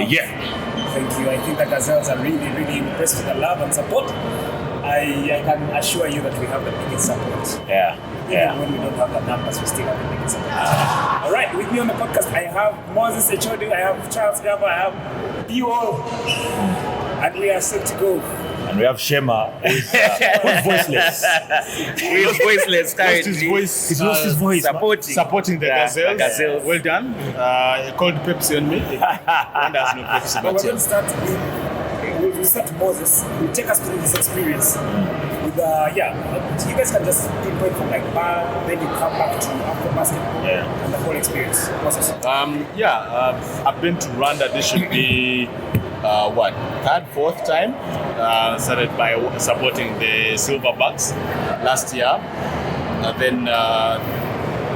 Yeah. Thank you. I think the Gazelles are really, really impressed with the love and support. I can assure you that we have the biggest support. Yeah. Even when we don't have the numbers, we still have the biggest support. All right, with me on the podcast, I have Moses Echodi, I have Charles Gaba, I have P.O. And we are set to go. And we have Shema, who's voiceless. He's voiceless. He lost his voice. Supporting the Gazelles. Gazelles. Well done. He called Pepsi on me. Wanda has no Pepsi. But we're going to start with, we'll start with Moses. He'll take us through his experience. With, you guys can just pinpoint from like bar, then you come back to AfroBasket and the whole experience. Moses. I've been to Rwanda. This should be fourth time. Started by supporting the Silverbacks last year. Then I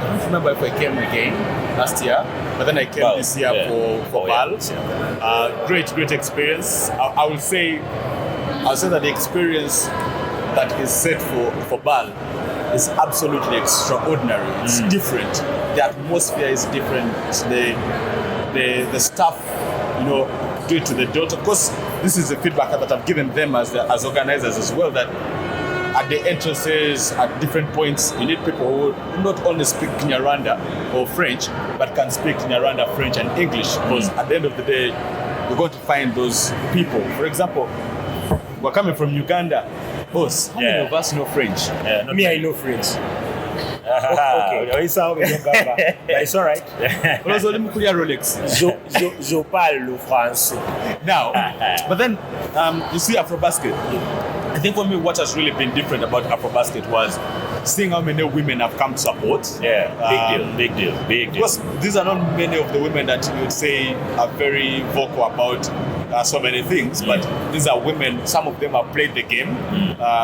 don't remember if I came again last year, but then I came this year for BAL. Great experience. I'll say that the experience that is set for BAL is absolutely extraordinary. It's different. The atmosphere is different. The staff, do it to the dot. Of course, this is the feedback that I've given them as organizers as well, that at the entrances, at different points, you need people who not only speak Kinyarwanda or French, but can speak Kinyarwanda, French, and English. Because at the end of the day, you're going to find those people. For example, we're coming from Uganda. Boss, how many of us know French? Me, I know French. Okay. But it's all right. Rolex. Je parle le français. Now, but then you see AfroBasket. I think for me, what has really been different about AfroBasket was seeing how many women have come to support. Big deal. Because these are not many of the women that you would say are very vocal about so many things, but these are women. Some of them have played the game,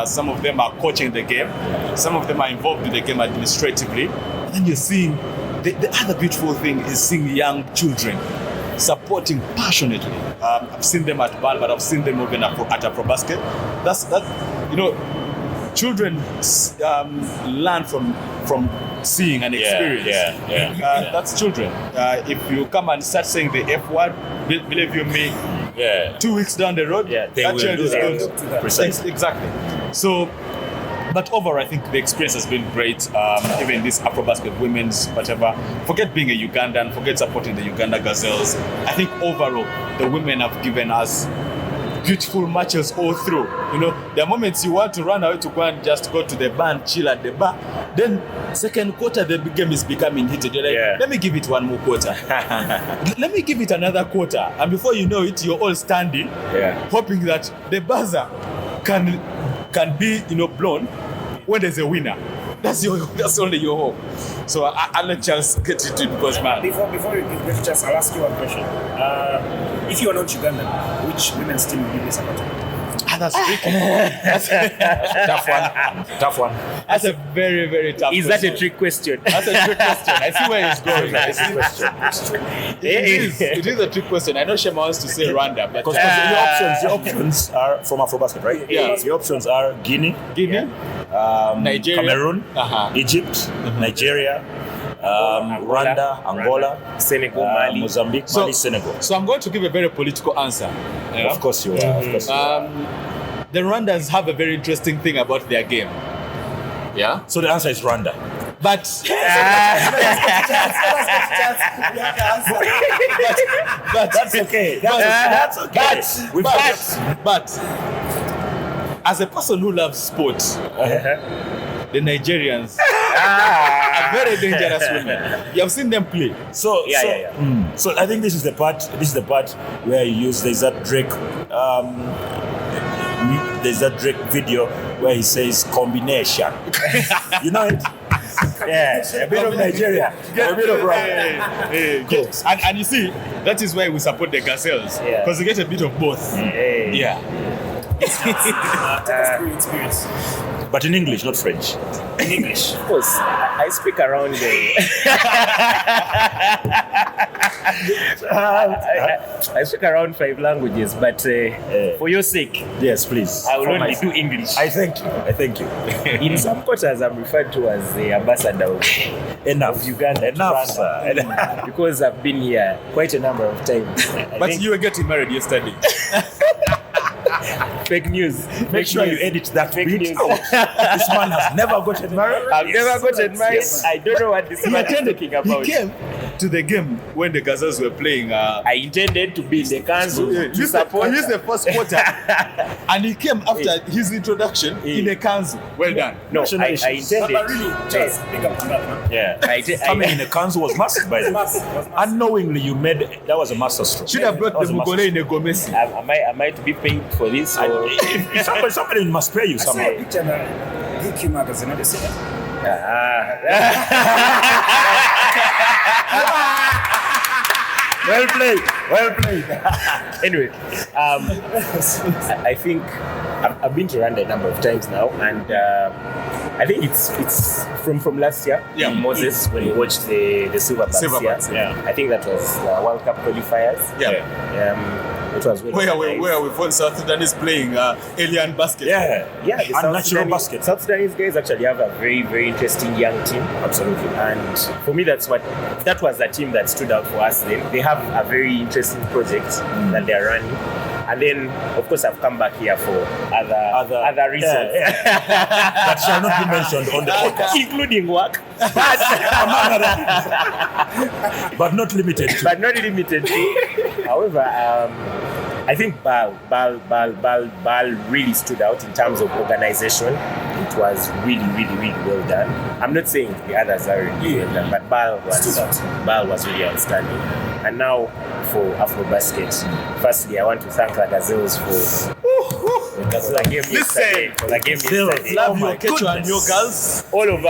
some of them are coaching the game, some of them are involved in the game administratively. And then you're seeing the other beautiful thing is seeing young children supporting passionately. I've seen them at BAL, but I've seen them even at AfroBasket. That's children learn from seeing and experience. That's children. If you come and start saying the F word, believe you me, 2 weeks down the road, they that will child do is that. going to. Precisely. Exactly. So, but overall, I think the experience has been great. Even this AfroBasket women's, whatever. Forget being a Ugandan, forget supporting the Uganda Gazelles. I think overall, the women have given us beautiful matches all through. There are moments you want to run away to go and just go to the bar and chill at the bar. Then second quarter, the game is becoming heated. You're like, let me give it one more quarter. Let me give it another quarter. And before you know it, you're all standing, hoping that the buzzer can be blown when there's a winner. That's only your hope. So I'll let Charles get into it because Before you get to Charles, I'll ask you one question. If you are not Ugandan, which women's team will you be supporting? That's tricky. That's Tough one. That's a very, very tough Is question. that a trick question? That's a trick question. I see where it's going. It is a trick question. I know Shema wants to say Rwanda, but Because your options are from AfroBasket, right? Yeah. Your options are Guinea, Nigeria, Cameroon, Egypt, Nigeria, Rwanda, Angola, Senegal, Mali. Mozambique, Mali, Senegal. So I'm going to give a very political answer. Of course you are. The Rwandans have a very interesting thing about their game. Yeah. So the answer is Rwanda. But That's okay. That's okay. But as a person who loves sports, the Nigerians are very dangerous women. You have seen them play. So I think this is the part where you use there's that Drake video where he says combination. You know it? A bit of Nigeria, a bit of Rwanda. Cool. And you see, that is why we support the Gazelles, because they get a bit of both. Take us through your experience. But in English, not French. In English. Of course, I speak around I speak around 5 languages, but for your sake, Yes, please. I will only do English. I thank you. In some quarters, I'm referred to as the ambassador of Enough. of Uganda. to Enough, Rwanda. sir. Because I've been here quite a number of times. I But think you were getting married yesterday. fake news. Make Fake sure you news. edit that Fake bit news. out. This man has never gotten married. I've never gotten married. Yes. I don't know what this man is talking about. He came to the game when the Gazelles were playing. I intended to be in the council to He support. used the first quarter, and he came after his introduction in a council. Well done. No, National I issues. intended. But really, just big up to that, man. Yeah. Coming in the council was massive, by the way. Massive, was massive. Unknowingly, you made that was a master stroke. Should have brought That the was a Mugole in the Gomesi. Am I to be paid for this? Or? If somebody must pay you I saw a somehow. picture in the GQ magazine. Have you seen it? Well played. Well played. Anyway, I think I've been to Rwanda a number of times now, and I think it's from last year. Yeah. In Moses, when we watched the Silverbacks. Silverbacks, yeah. I think that was World Cup qualifiers. Yeah. It was well Where organized. we found South Sudan is playing alien basket. Yeah. Yeah, the South Unnatural Sudanese- basket. South Sudanese guys actually have a very, very interesting young team. Absolutely. And for me, that was the team that stood out for us then. They have a very interesting project that they're running. And then, of course, I've come back here for other reasons. That shall not be mentioned on the podcast. Including work, Among other things. But not limited to. but not limited to. However, I think Bal really stood out in terms of organization. It was really, really, really well done. I'm not saying the others are really well done, but Bal was really outstanding. And now for AfroBasket, firstly, I want to thank the Gazelles for the game yesterday. For the game yesterday. Love Oh my your Quechua and your girls. All of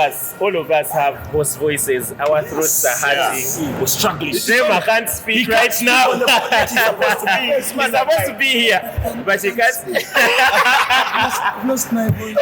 us have hoarse voices. Our throats are hurting. We're struggling. Shema can't speak right now. He's supposed to be here, but he can't. I've lost my voice.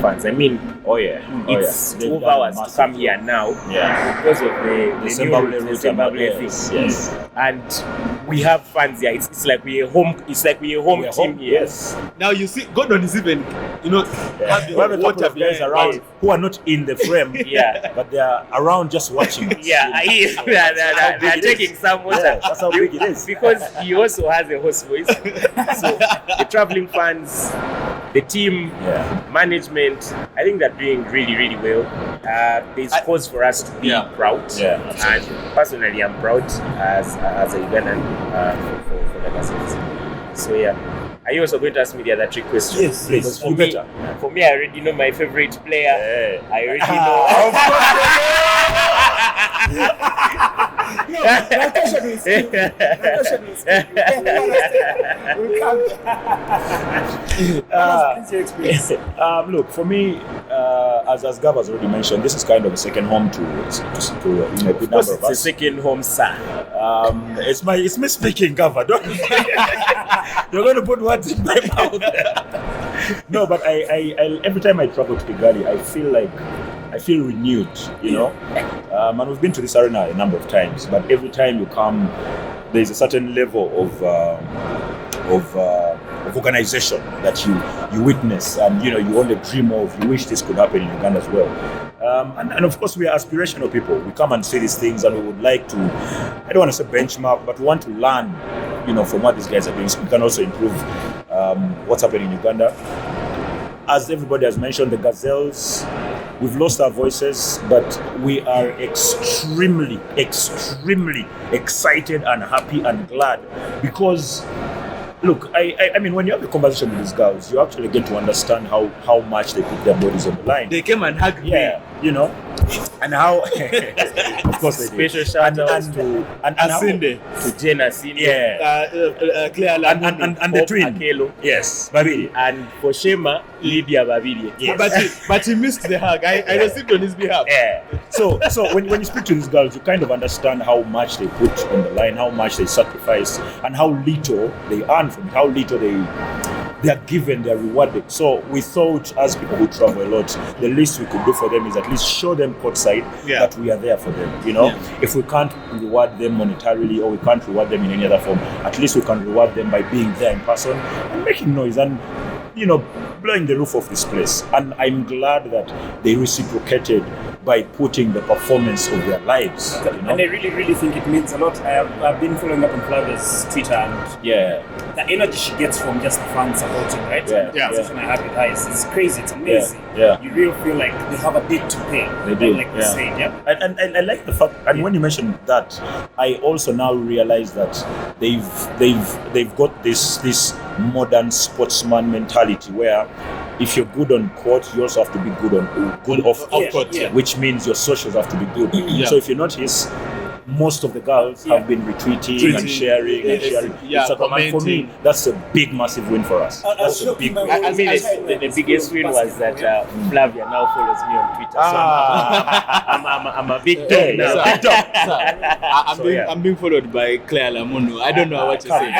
Fans. I mean, Oh yeah. it's They've 12 done hours to massive come job. here now Yeah. because of the Zimbabwe new route Zimbabwe and thing. yes. And we have fans here. It's like we're home. It's like we're a home We're team home, here. yes. Now you see, Gordon is even, having We have a couple water of guys behind. around who are not in the frame, Yeah. but they are around just watching. us. Yeah, they're big it taking is. some water. Yeah, that's how big it is. Because he also has a hoarse voice. So the traveling fans, the team, Yeah. management, I think they're doing really, really well. There's cause for us to be proud. Yeah, And personally, I'm proud as a Ugandan for the Gazelles. So yeah. Are you also going to ask me the other trick question? Yes, please. Because You better. For me, I already know my favorite player. Yeah. I already know. Look, for me, as Gav has already mentioned, this is kind of a second home to a good number Of course, of it's a us. second home, sir. It's me speaking, Gav. Don't you're going to put words in my mouth. No, but I every time I travel to Kigali, I feel renewed, you know. And we've been to this arena a number of times, but every time you come, there's a certain level of organization that you witness, and you only dream of. You wish this could happen in Uganda as well. And of course, we are aspirational people. We come and see these things, and we would like to, I don't want to say benchmark, but we want to learn, from what these guys are doing, so we can also improve what's happening in Uganda. As everybody has mentioned, the Gazelles, we've lost our voices, but we are extremely, extremely excited and happy and glad because Look, I mean, when you have a conversation with these girls, you actually get to understand how much they put their bodies on the line. They came and hugged me. Yeah, you know, and how, of course, they Special did. shout outs to and how, Asinde. Jen Asinde. yeah, Claire Lamundi. and the Hope twin, Akelo. yes, Babidi. And for Shema, Lydia Babidi. Yes. But he missed the hug. I received on his behalf. Yeah. So when you speak to these girls, you kind of understand how much they put on the line, how much they sacrifice, and how little they earn from it, how little they are given, they are rewarded. So we thought, as people who travel a lot, the least we could do for them is at least show them courtside that we are there for them. You know, if we can't reward them monetarily or we can't reward them in any other form, at least we can reward them by being there in person and making noise and, you know, blowing the roof off this place. And I'm glad that they reciprocated by putting the performance of their lives. You know? And I really, really think it means a lot. I've been following up on Flavia's Twitter, and the energy she gets from just the fans supporting, right? Yeah. The conversation I had with her is crazy. It's amazing. Yeah. You really feel like they have a debt to pay. They do. Like we say, And I like the fact, and when you mentioned that, I also now realize that they've got this modern sportsman mentality where if you're good on court, you also have to be good off court, which means your socials have to be good. So if you're not his, most of the girls have been retweeting and sharing and sharing. And for me, that's a big, massive win for us. That's a big win. I mean, the biggest win was that Flavia now follows me on Twitter. So I'm a big dog now. I'm being followed by Claire Lamundi. I don't know what to say.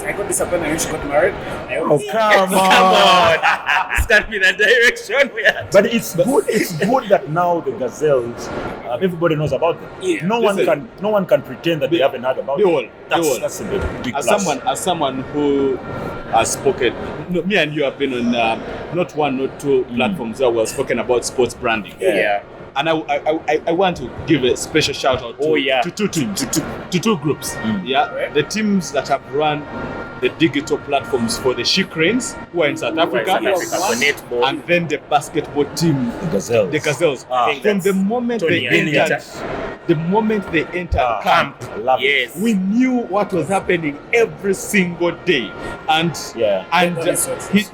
I got disappointed when she got married. Come on. Start me that direction. But it's good. It's good that now the Gazelles, everybody knows about them. Yeah. No one can pretend that they haven't heard about them. That's a big As plus. someone who has spoken, me and you have been on not one, not two platforms where we've spoken about sports branding. And I want to give a special shout out to two groups. The teams that have run the digital platforms for the She Cranes who are in South Africa, for netball. and then the basketball team, The Gazelles. From the moment Tony the moment they entered camp, Yes. we knew what was happening every single day, and they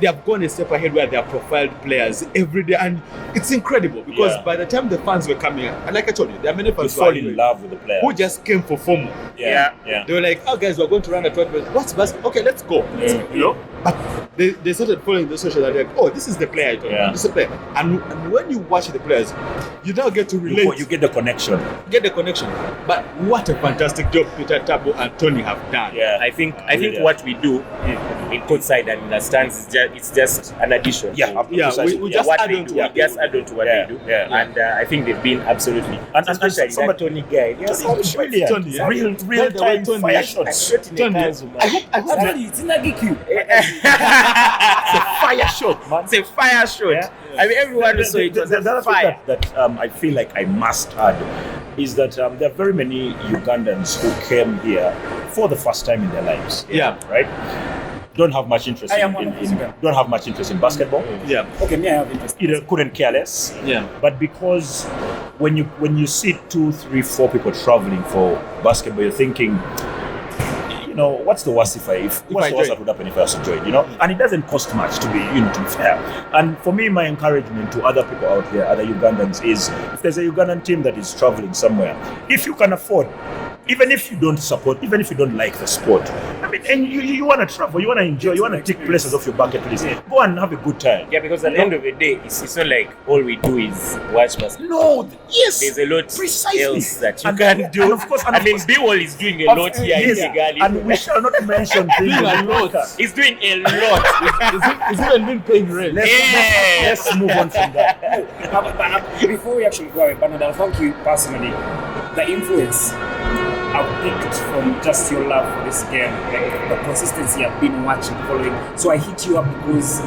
have gone a step ahead where they are profiled players every day, and it's incredible because by the time the fans were coming, and like I told you, there are many fans fall in love with the players who just came for FOMO. They were like, "Oh, guys, we're going to run a tournament. What's basketball? Okay, let's go." You know, but they started following the social. They're like, "Oh, this is the player. This is the player." And when you watch the players, you now get to relate. You get the connection. But what a fantastic job Peter Tabo and Tony have done. I think what we do in courtside and in the stands is it's just an addition. We just add on to what they do. And I think they've been absolutely. And especially that Tony guy. Brilliant. Real time fire shots. I hope It's in a GQ. It's a fire shot, man. It's a fire shot. I mean, everyone saw it was the a other fire. thing that I feel like I must add is that there are very many Ugandans who came here for the first time in their lives. Right? Don't have much interest don't have much interest in basketball. Okay, me I have interest. Either couldn't care less. But because when you see 2, 3, 4 people traveling for basketball, you're thinking, you know, what's the worst what's the worst that would happen if I was to join, you know? And it doesn't cost much to be fair. And for me, my encouragement to other people out there, other Ugandans, is if there's a Ugandan team that is traveling somewhere, if you can afford, even if you don't support, even if you don't like the sport, I mean, and you want to travel, you want to enjoy, you want to tick places off your bucket list, go and have a good time. Because at the end of the day, it's not like all we do is watch basketball. No, yes, there's a lot else that you can do. And of course, B-Wall is doing a lot here in Kigali. And we shall not mention things. He's doing a lot. He's even been paying rent. Let's move on from that. But before we actually go, Bernard, thank you personally. The influence I've picked from just your love for this game, like the consistency I've been watching, following. So I hit you up because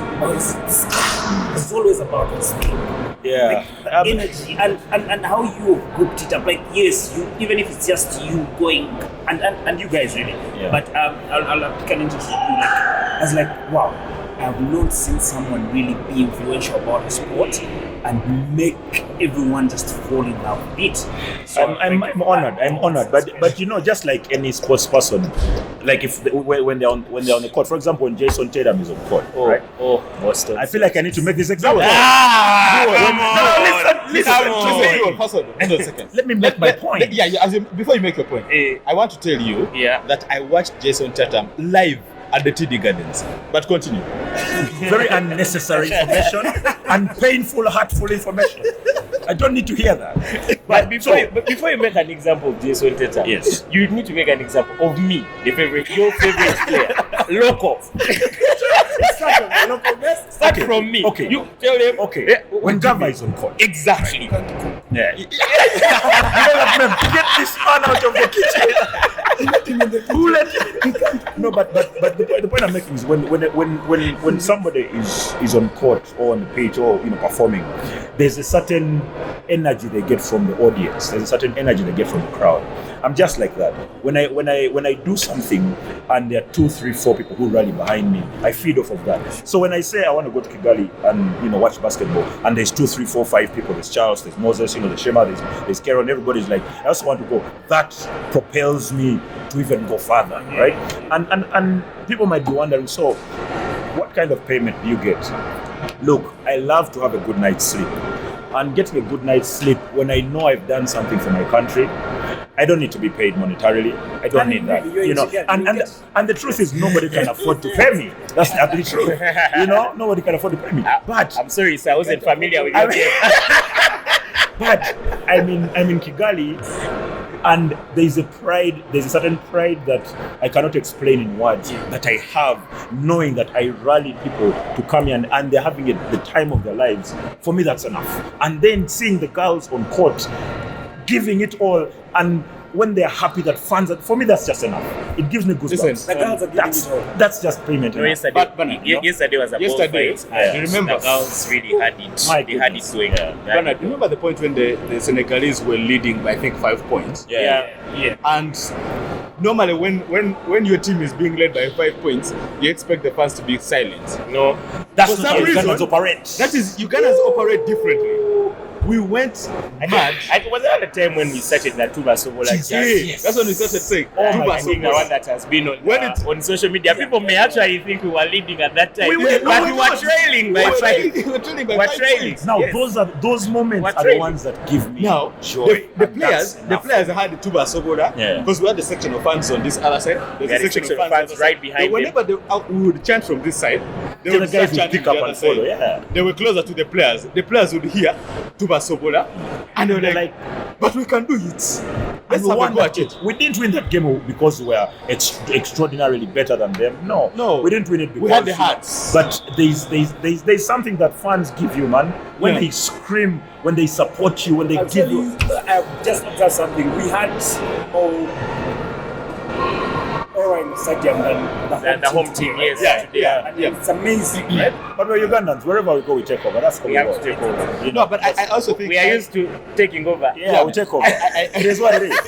it's always about this thing. Like energy and how you grouped it up. Like, yes, you, even if it's just you going and you guys really. But I'll pick an interest in you. Like, I was like, wow, I've not seen someone really be influential about a sport and make everyone just fall in love with it. So I'm honored, but you know, just like any sports person, like if when they're on the court, for example, when Jason Tatum is on court, right? Boston. I feel like I need to make this example. Listen. Hold on a second. Let me make my point. Before you make your point, I want to tell you that I watched Jason Tatum live at the TD Gardens. But continue. Very unnecessary information and painful, hurtful information. I don't need to hear that. But before you make an example of Jason Tatum, yes, you need to make an example of me, your favorite player, local. Start from me. Okay. You tell them. Okay. When Gava is on court. Exactly. Yeah. You know what, man? Get this man out of the kitchen. Who let him? No, but the point I'm making is when somebody is on court or on the pitch or performing, there's a certain energy they get from the audience. There's a certain energy they get from the crowd. I'm just like that. When I do something and there are 2, 3, 4 people who rally behind me, I feed off of that. So when I say I want to go to Kigali and watch basketball, and there's 2, 3, 4, 5 people, there's Charles, there's Moses, there's Shema, there's Karen, everybody's like, I also want to go. That propels me to even go further, right? And people might be wondering, so what kind of payment do you get? Look, I love to have a good night's sleep. And getting a good night's sleep when I know I've done something for my country, I don't need to be paid monetarily. I don't need that. And the truth is, nobody can afford to pay me. That's the ugly truth. Nobody can afford to pay me. But I'm sorry, sir, I wasn't familiar with you. But I'm in Kigali, and there's a certain pride that I cannot explain in words that I have, knowing that I rally people to come here and they're having the time of their lives. For me, that's enough. And then seeing the girls on court giving it all, and when they're happy that fans are, for me, that's just enough. It gives me goosebumps. That's just payment. No, yesterday was a ball fight. You remember? The girls really had it. They had it going. Bernard, remember the point when the Senegalese were leading by, I think, 5 points? Yeah. And normally when your team is being led by 5 points, you expect the fans to be silent. No. That's not how Ugandans operate. That is, Ugandans operate differently. We went mad. It was another time when we started that Tuba Sobola. Yes. That's when we started saying, Tuba Sobola, the one that has been on social media. People may actually think we were leading at that time, but we were trailing by 5. We were trailing. Now, those moments are the ones that give me joy. The players had Tuba Sobola because we had the section of fans on this other side. We had a section of fans right behind them. Whenever we would chant from this side, they would guys start would pick chanting up and follow. Yeah. They were closer to the players. The players would hear Tuba Sobola, and they were like, but we can do it. Let's have a go at it. We didn't win that game because we were extraordinarily better than them. No, we didn't win it because we had the hearts. But there's something that fans give you, man. When they scream, when they support you, when they give you. I've just observed something. We had Aura in the stadium than the home team. Yes. Yeah. It's amazing, right? But we're Ugandans. Wherever we go, we take over. That's how we have to take over. No, but I also think we are used to taking over. Yeah, we take over. It is what it is.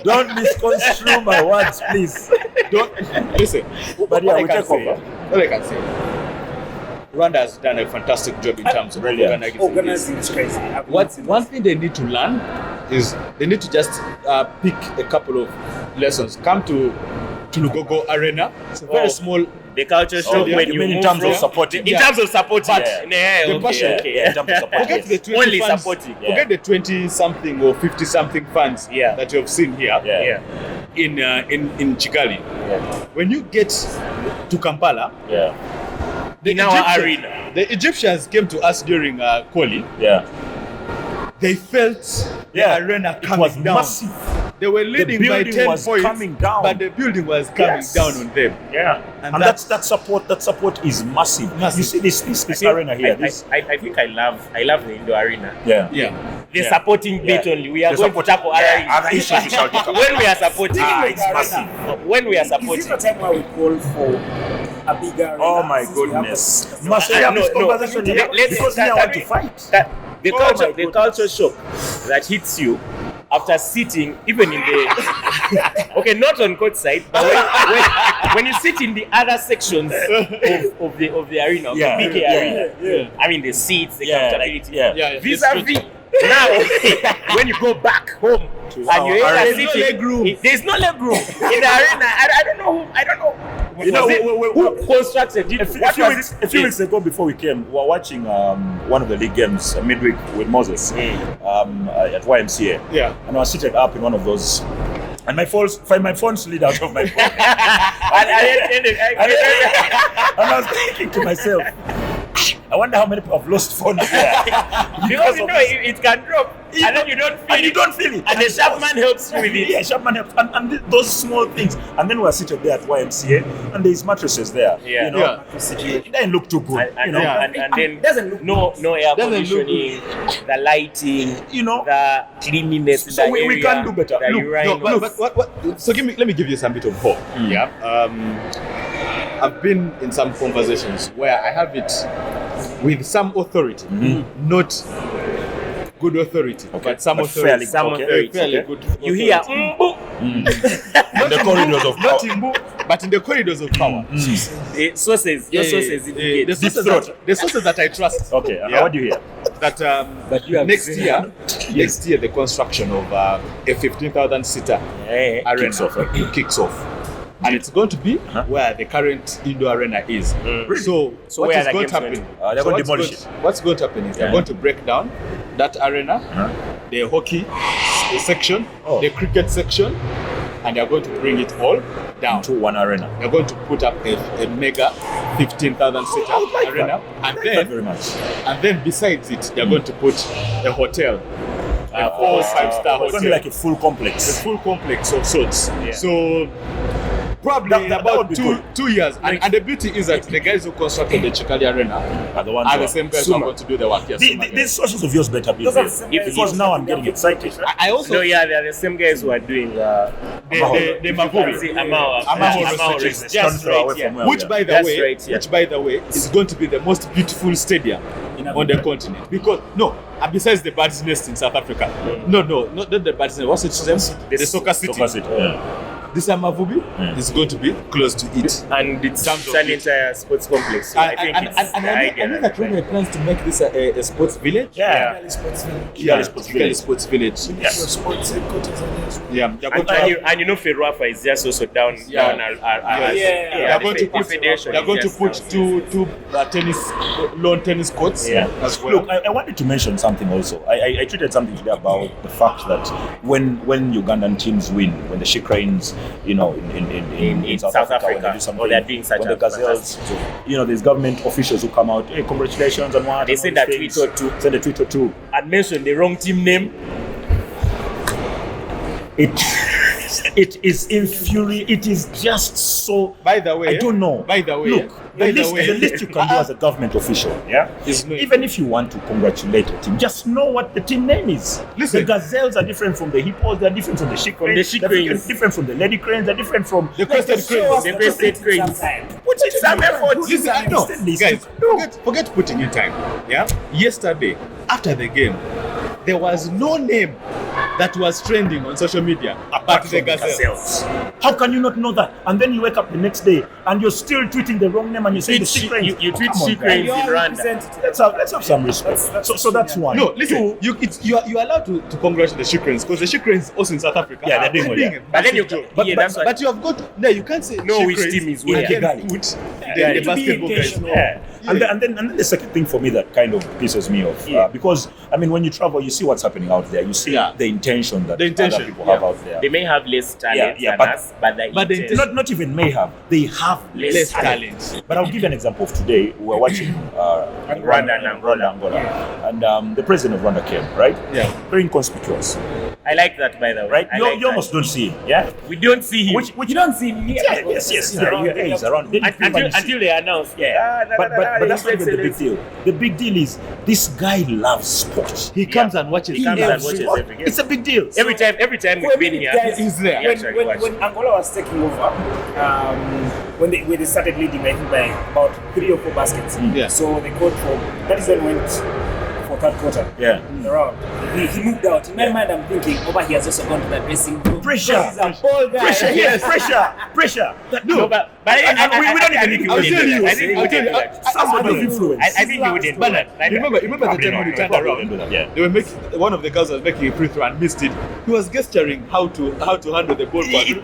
Don't misconstrue my words, please. Don't listen. But yeah, we take over. All I can say, Rwanda has done a fantastic job in terms of organizing. It's crazy. One thing they need to learn is they need to just pick a couple of lessons. Come to Lugogo Arena. It's a very small. The culture shock when you mean in terms of supporting. In terms of supporting. Forget the 20 only fans, supporting. Forget the 20-something or 50-something fans that you have seen here in Kigali. When you get to Kampala, in our arena, the Egyptians came to us during Koli. They felt the arena coming down. Massive. They were leading by 10 points, but the building was coming down on them. And that support is massive. You see this arena here. I think I love the indoor arena. The supporting bit only. We are going to tackle other issues we shall talk about. When we are supporting, it's massive. When we are Is this supporting. the time where we call for a bigger arena? Oh my goodness. Must we have this conversation here? Because we want to fight. The culture shock that hits you after sitting, even in the okay, not on court side, but when you sit in the other sections of the arena, of the BK arena, I mean the seats, the comfortability, vis-a-vis. Now, when you go back home and you enter sitting, there's no leg room in the arena. I don't know. You know, who constructed it? A few weeks ago, before we came, we were watching one of the league games midweek with Moses at YMCA. Yeah. And I was seated up in one of those, and my phone slid out of my phone. And I was thinking to myself, I wonder how many people have lost phones there. Because you know it can drop. And then you don't feel it. And the Sharpman helps you with it. Yeah, Sharpman helps. And those small things. And then we're seated there at YMCA, and there's mattresses there. Yeah. You know, it doesn't look too good. And then it doesn't look no air conditioning, the lighting, you know, the cleanliness in so the area. we can do better. So let me give you some bit of hope. Yeah. I've been in some conversations where I have it with some authority, not good authority, but some authority. Fairly good. You hear in the corridors of not power. Imbu, but in the corridors of power. your sources indicate. The sources that I trust. Okay, what do you hear? That next year the construction of a 15,000 seater arena kicks off. And it's going to be where the current indoor arena is. So what is going to happen? They're going to demolish it. What's going to happen is they're going to break down that arena, the hockey section, the cricket section, and they're going to bring it all down to one arena. They're going to put up a mega 15,000 seater arena, and then besides it, they're going to put a hotel. A 4 or 5 star hotel. It's going to be like a full complex. A full complex of sorts. Yeah. So probably that about 2 years. And the beauty is that the guys who constructed the Kigali Arena are the same guys who are going to do the work. Yes, these sources of yours better be there. Because now I'm getting excited. I also they're the same guys who are doing the Mavubi. Which by the way is going to be the most beautiful stadium on the continent. Because besides the bird's nest in South Africa. No, not the bird's nest. What's its name? The soccer city. This Mavubi is going to be close to it, and it's an entire sports complex. So I think I know that Rwanda plans to make this a sports village. Kigali Sports Village. Sports headquarters are there as well. And you know Ferwafa is just also down. They're going to put two lawn tennis courts as well. Look, I wanted to mention something also. I tweeted something today about the fact that when Ugandan teams win, when the She Cranes, in South Africa, when they do something, they're doing such when the Gazelles, there's government officials who come out, hey, congratulations and what. They send a tweet or two, and mention the wrong team name. It is infuriating. It is just so. By the way, I don't know. Look, the least you can do as a government official, even if you want to congratulate a team, just know what the team name is. Listen, the Gazelles are different from the Hippos. They're different from the She Cranes. They're different from the Lady Cranes. They're different from the Crested Cranes. The Crested Cranes. Put in some effort. Listen, guys, forget putting in time. Yesterday, after the game, there was no name that was trending on social media about the Gazelles. How can you not know that? And then you wake up the next day and you're still tweeting the wrong name and you say the She Cranes. You tweet She Cranes in Rwanda. Let's have some respect. So that's one. No, listen. You're allowed to congratulate the She Cranes because the She Cranes also in South Africa. Yeah, they're doing it. But then but you have got you can't say which team is where. Put the basketball guys. And then the second thing for me that kind of pisses me off because when you travel, you see what's happening out there. You see the intention that other people have out there. They may have less talent than us, but they not even may have. They have less talent. But I'll give you an example of today. We were watching Rwanda and Angola. And the president of Rwanda came, right? Yeah. Very inconspicuous. I like that, by the way. Right? You almost don't see him. Yeah. We don't see him. Which you don't see him here. Yes. He's around. Until they announce. But that's not even the big deal. The big deal is this guy loves sports. He comes and watches. Every game. It's a big deal. Every time we've been here, he's there. When Angola was taking over, when they started leading, I think by about 3 or 4 baskets. Yeah. So the coach for that is when went for third quarter. Yeah. Around. He moved out. In my mind, I'm thinking, he has also gone to the dressing room. Pressure. He's a ball guy. Pressure, yes, pressure. No, but we don't even think he I'll wouldn't tell do you. that. I think he I'll tell wouldn't you. do that. Somebody of influence. I think he wouldn't. But Like remember the probably time when he not. turned Probably around? don't do that, yeah. They were making one of the girls was making a free throw and missed it. He was gesturing how to handle the ball. Leave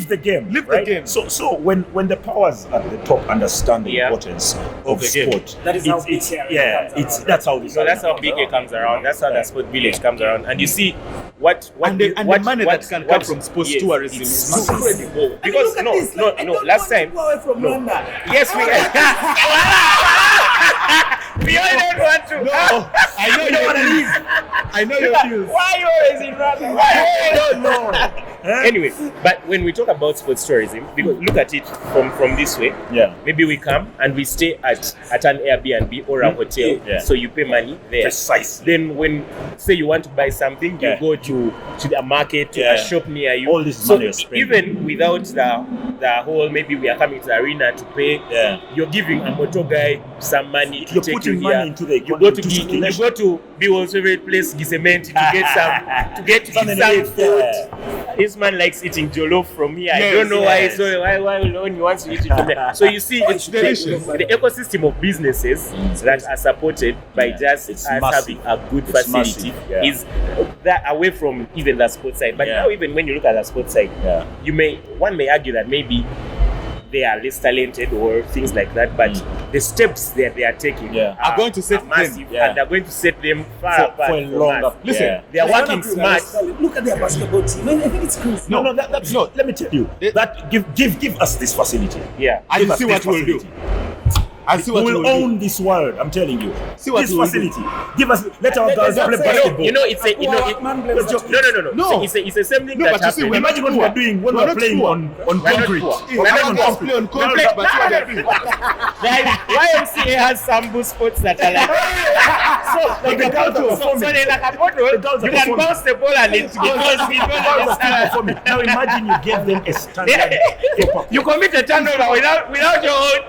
the game. Leave the right? game. So when the powers at the top understand the importance of the game. sport, That is how big that's how this. So that's how big it comes around. That's how the sport village comes around. And you see what the money that can come from sports tourism is incredible. Because last time. Go away from Rwanda. Yes, we we all don't want to. No, I know you want to leave. I know your views. Why you always in Rwanda? I don't know. Anyway, but when we talk about sports tourism, because look at it from this way. Yeah. Maybe we come and we stay at an Airbnb or a hotel. Yeah. So you pay money there. Precisely. Then when say you want to buy something, you go to the market, to a shop near you. All this so money you're spending. even without the whole, maybe we are coming to the arena to pay. Yeah. You're giving a motor guy some money to You're take putting you money here. into the you go to circulation. you go to Biwol's favorite place, Gisement, to get some Something food. This man likes eating jollof from here. I Yes, don't know yes. why alone he wants to eat it from there. So you see, it's delicious. the ecosystem of businesses that are supported by just It's us massive. having a good It's facility massive, yeah. is that away from even the sports side. But Yeah. now even when you look at the sports side, Yeah. one may argue that maybe they are less talented or things like that, but the steps that they are taking Yeah. Are going to set them, massive, yeah. and they're going to set them far For apart a from longer. us. Listen, Yeah. They are working smart. Look at their basketball team. I think it's crazy. No, that's no. Let me tell you that give us this facility. Yeah. And Give us see this what we'll do. facility. And see We what will we'll do. own this world. I'm telling you. See what this we'll do. facility. Give us. Let our girls play basketball. It's a No. it's the same thing No, that but you see, happened. we're Imagine what poor. we're doing when We're we're not playing poor. on We're not concrete. poor. We're Or not on going to concrete. play on concrete, but what they're doing. YMCA has some good sports that are like But the girls are performing. so they're like a bottle. The girls are You can performing. bounce the ball and it goes. Performing. Now imagine you give them a standard. You commit a turnover without your own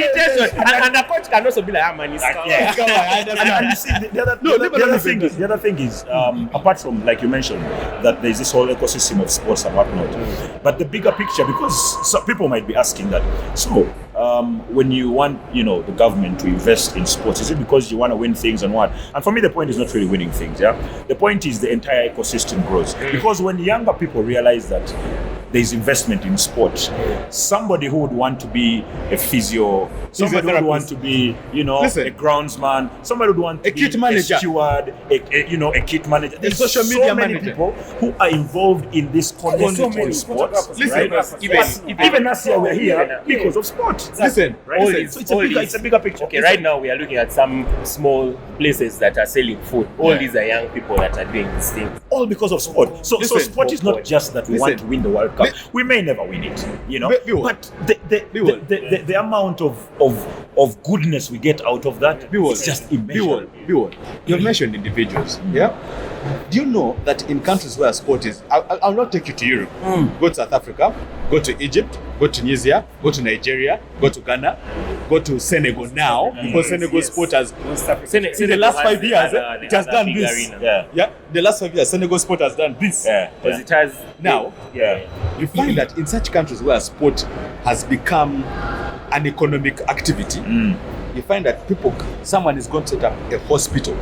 intention, and the coach can also be like, man, it's Yeah. Come on, I understand. And you see, the other, No, the let me other say thing this. is, the other thing is, apart from like you mentioned, that there's this whole ecosystem of sports and whatnot. But the bigger picture, because some people might be asking that. So, when you want, the government to invest in sports, is it because you want to win things and what? And for me, the point is not really winning things. Yeah, the point is the entire ecosystem grows because when younger people realize that there's investment in sport, somebody who would want to be a physio, somebody who would want to be, Listen. a groundsman, somebody would want to A be kit manager. a steward, a kit manager. There's social so media many manager. people who are involved in this community so many called sports. Listen, right? even us here, we're here because of sport. Listen, Right? All So these- it's a all bigger, these- it's a bigger picture. Okay, right now we are looking at some small places that are selling food. All these are young people that are doing these things. All because of sport. So Listen, sport is not just that we want to win the World Cup. We may never win it, We will. But We will. the amount of goodness we get out of that is just immeasurable. You've mentioned individuals, yeah? Do you know that in countries where sport is, I'll not take you to Europe. Go to South Africa, go to Egypt, go to Tunisia, go to Nigeria, go to Ghana, go to Senegal now, because Senegal sport has, in the last 5 years, it has done this. Yeah, the last 5 years, Senegal sport has done this. Because it has Now, you find that in such countries where sport has become an economic activity, you find that someone is going to set up a hospital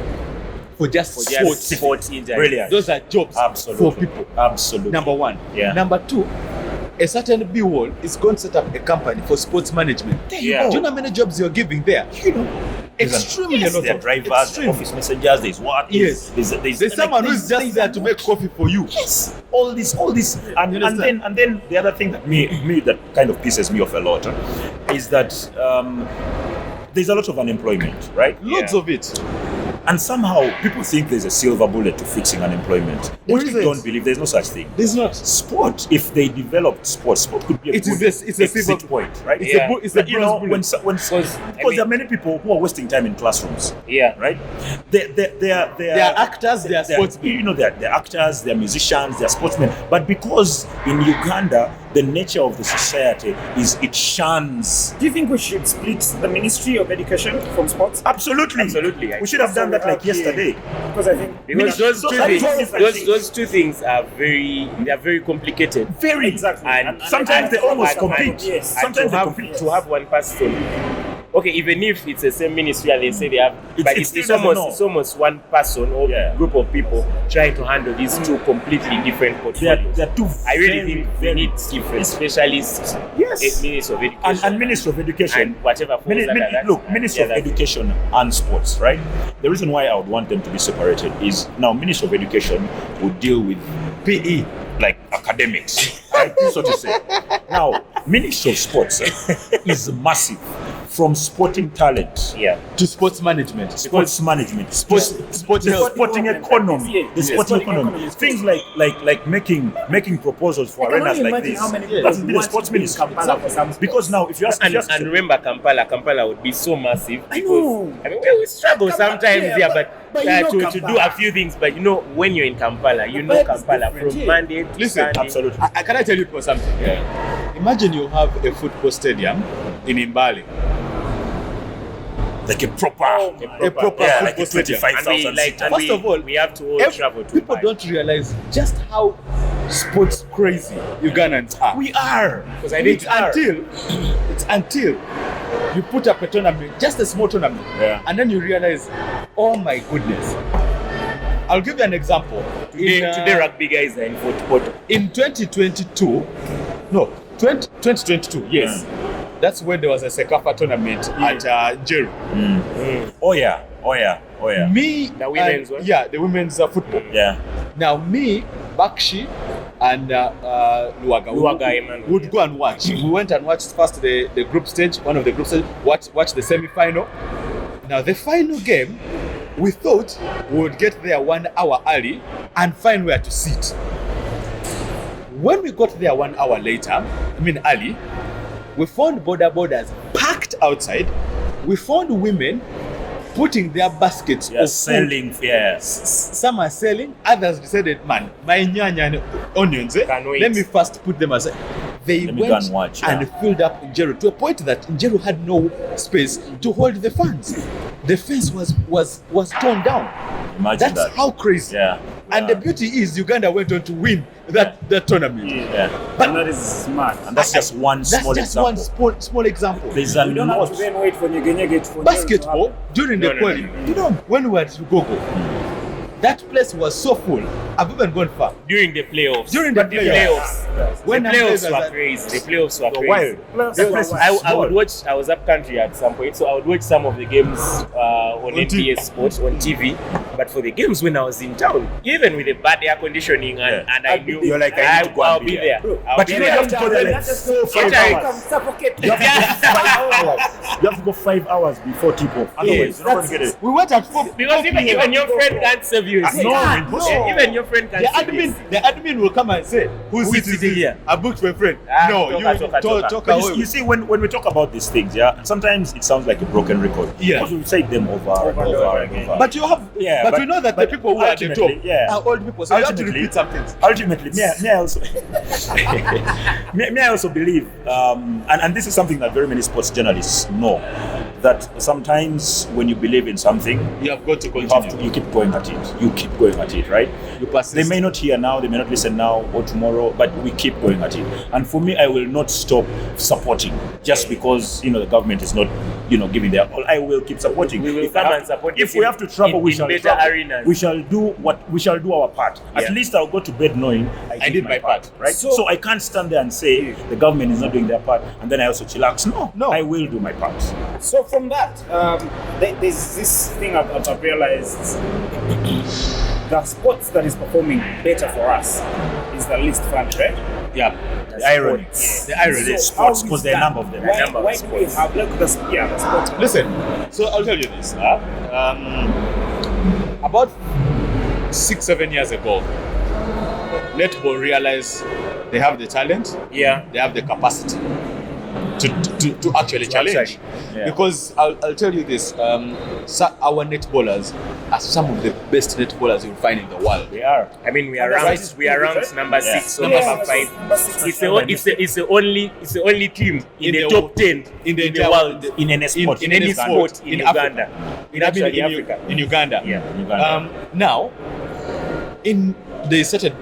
for just sports injuries. Brilliant. Those are jobs Absolutely. for people. Absolutely. Number one. Yeah. Number two, a certain B-wall is going to set up a company for sports management. Yeah. Do you know how many jobs you're giving there? Extremely a lot There are of drivers, extreme. office messengers, there's what? Yes. There's someone who's just there to make coffee for you. Yes, all this, and You understand? then the other thing that me that kind of pisses me off a lot is that there's a lot of unemployment, right? Loads of it. And somehow people think there's a silver bullet to fixing unemployment. There Which we isn't. don't believe. There's no such thing. There's not. Sport, if they developed sport could be a It is good this- it's a exit silver- point, right? It's a it's a You know, bronze bullet. because there are many people who are wasting time in classrooms, Yeah. right? They are actors, they are sportsmen. They're actors, they're musicians, they're sportsmen. But because in Uganda the nature of the society is it shuns. Do you think we should split the Ministry of Education from sports? Absolutely. Absolutely. We should have done that like yesterday. Because I think Because those two that is things, two different things. those two things are very complicated. Very. Exactly. And Sometimes they almost compete. Yes. And Sometimes to they have, compete. to have one person. Okay, even if it's the same ministry and they say they have, but it it's, still it's doesn't almost know. it's almost one person or Yeah. group of people trying to handle these two completely different portfolios. They're two I really very, think we very need different specialists, Yes. ministers of education, and Minister of Education. and whatever falls under that. Look, Minister of Yeah, that- Education and Sports, right? The reason why I would want them to be separated is now Minister of Education would deal with PE, like academics, right? So to say. Now, Minister of Sports is massive, from sporting talent, Yeah. To sports management. sports management, Sports health. sporting economy, the Yes. sporting Sporting economy, economy. things like making proposals for I can arenas only like imagine this. how many That's people the want sports to be in ministry. Kampala for some Because now, if you ask, And remember, Kampala would be so massive. I because- know. I mean, we struggle Kampala, sometimes, yeah, yeah, but but you know to do Kampala. a few things. But you know, when you're in Kampala, you know vibe is Kampala different, from yeah. Monday to Listen, Sunday. absolutely. Can I tell you for something? Yeah. Imagine you have a football stadium in Mbale. like a proper, A proper yeah, like football a stadium. 25,000 seater. First of all, we have to all travel to people Dubai. don't realize just how sports crazy Ugandans are. We are. Because I think It's until you put up a tournament, just a small tournament, Yeah. and then you realize, oh my goodness. I'll give you an example. today rugby guys are in football. In 2022, no, 2022, yes. That's when there was a Sekafa tournament at Jeru. Oh yeah. Me, The women's one? Yeah, the women's football. Yeah. Now, me, Bakshi, and Luaga Emmanuel, would go and watch. We went and watched first the group stage, one of the group stage, watch the semi-final. Now, the final game, we thought we would get there 1 hour early and find where to sit. When we got there 1 hour later, early, we found borders packed outside. We found women putting their baskets Yeah, of selling. Yes. Some are selling, others decided, man, my nyanya and onions, Can wait. let me first put them aside. They Let me go went and watch, and filled up Njeru to a point that Njeru had no space to hold the fans. The fence was torn down. Imagine That's that. how crazy. Yeah. And the beauty is Uganda went on to win that tournament. Yeah. And that is smart. And that's just one That's small just example. one small example. There's a You don't have lot. to then wait for Nyege for Basketball during the No. quali. You know, when we were at Gogo, that place was so full. I've even gone far. during the playoffs. During the playoffs. When the I'm playoffs playing were as a- crazy. The playoffs were Wild. crazy. That place is I small. would watch. I was up country at some point, so I would watch some of the games on TV. NBS Sports on TV. But for the games when I was in town, even with the bad air conditioning and I knew You're like, I need to go and I'll be be there. there. I'll But be you know, there. you have to go there like 4-5 Yeah. hours. Suffocate. You have to go 5 hours. You have to go 5 hours before tip-off. Otherwise, you're not going to get it. We went at 4 Because even your friend can't serve you. a seat. No, Yeah, impossible. even your friend can't The serve you. a seat. admin will come and say, who's Who is sitting sitting here? I booked my friend. Ah, No, talk away. You see, when we talk about these things, yeah, sometimes it sounds like a broken record. Yeah. Because we say them over and over and over. But you have, Yeah, but but- we know that the but people who are at the top ultimately, yeah. are old people, so you have to Ultimately- repeat some things. Ultimately, may I also may I also believe, and this is something that very many sports journalists know, that sometimes when you believe in something, You have got to you continue. keep going at it. You keep going at it, right? You persist. They may not hear now, they may not listen now or tomorrow, but we keep going at it. And for me, I will not stop supporting just because the government is not giving their all. I will keep supporting. We will If come I have- and support If this we have to travel, in we shall better travel. arenas. We shall do our part. Yeah. At least I'll go to bed knowing I did my part. right? So I can't stand there and say the government is not doing their part, and then I also chillax. No, I will do my part. So from that, there's this thing I've realized. The sports that is performing better for us is the least fun, right? Yeah, the irony. The irony. So The sports, how because is there are a that? number of them. Why do we have the sports? Listen, so I'll tell you this. About 6-7 years ago, netball realized they have the talent, Yeah. they have the capacity. to actually challenge. Yeah. Because I'll tell you this, our netballers are some of the best netballers you'll find in the world. We are. I mean, we are Number ranked. six, We are ranked right? number 6 or Number number six. 5. Number six. It's the only team in the top 10 in the in entire the world In any sport. in any sport in Uganda. In actually Africa. In Uganda. Yeah. Uganda. Now, they said,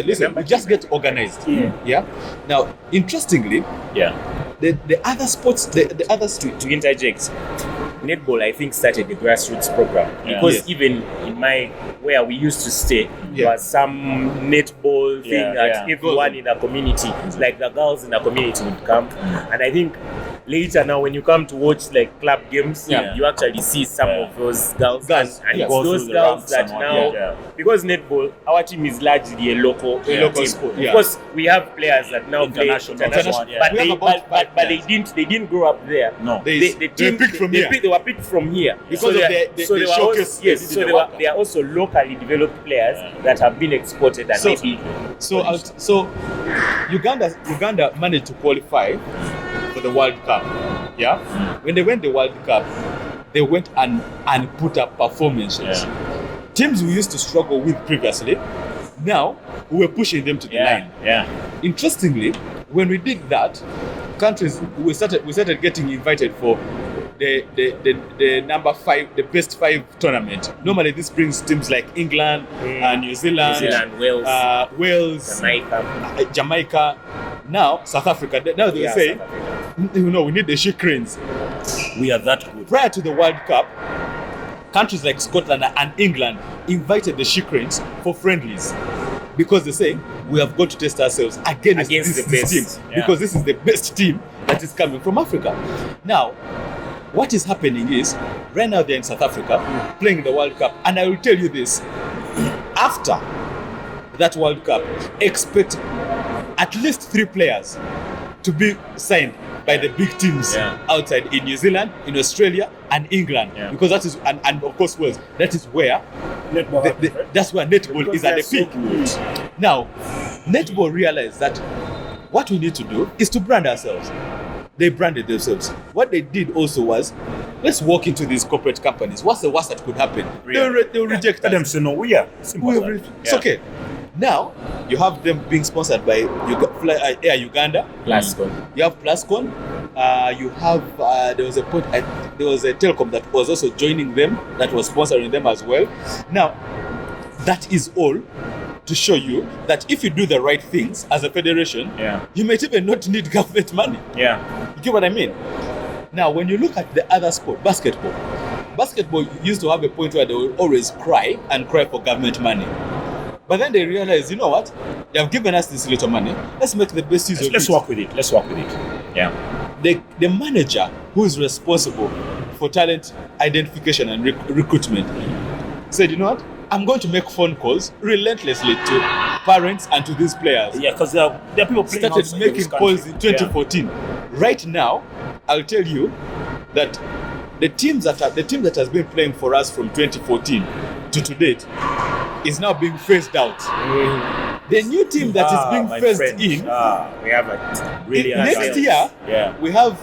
listen, we just get organized. Yeah. Now, interestingly, Yeah. the other sports, the other To interject, netball I think started the grassroots program because Yes. even in where we used to stay, there was some netball thing Yeah, that yeah. everyone in the community, like the girls in the community, would come. And I think later now, when you come to watch like club games, Yeah. you actually see some of those girls, Girls, and yeah. it's Go those through the girls ranks that and now, what, yeah. because netball, our team is largely a local team. sport, yeah. Of course, we have players that now play International, international, yeah. but We have they about five but they players. didn't grow up there. No. They were picked from here. They were picked from here Because of the they were showcase also, yes, they did so in they the World were, Cup. they are also locally developed players that have been exported and maybe. So Uganda managed to qualify for the World Cup. Yeah. When they went the World Cup, they went and put up performances. Teams we used to struggle with previously, now we were pushing them to the line. Yeah. Interestingly, when we did that, countries we started getting invited for the number 5, the best 5 tournament. Normally, this brings teams like England, New Zealand, Wales, Wales, Jamaica. Now South Africa. Now they say, we need the She Cranes. We are that good. Prior to the World Cup, countries like Scotland and England invited the She Cranes for friendlies. Because they say we have got to test ourselves against the this best. team, Yeah. because this is the best team that is coming from Africa. Now, what is happening is right now they're in South Africa playing in the World Cup, and I will tell you this: after that World Cup, expect at least 3 players to be signed by the big teams outside in New Zealand, in Australia, and England, because that is and of course Wales. That is where Netball. that's where netball Because is at the they are peak. so Now, netball realized that what we need to do is to brand ourselves. They branded themselves. What they did also was, let's walk into these corporate companies. What's the worst that could happen? They'll reject Let them us. say no. We are. Simple as that. It's okay. Now, you have them being sponsored by Air Uganda. Plascon. You have Plascon. You have there was a telecom that was also joining them, that was sponsoring them as well. Now, that is all to show you that if you do the right things as a federation, you might even not need government money. Yeah. You get what I mean? Now, when you look at the other sport, basketball used to have a point where they will always cry for government money. But then they realize, you know what? They have given us this little money. Let's make the best use of it. Let's work with it. Yeah. The manager who is responsible for talent identification and recruitment said, you know what? I'm going to make phone calls relentlessly to parents and to these players. Yeah, because there are people playing Started outside making this calls country. in 2014. Right now, I'll tell you that the team that has been playing for us from 2014 to date is now being phased out. The new team that is being my phased friend. in, We have a Brilliance. next year, Yeah. we have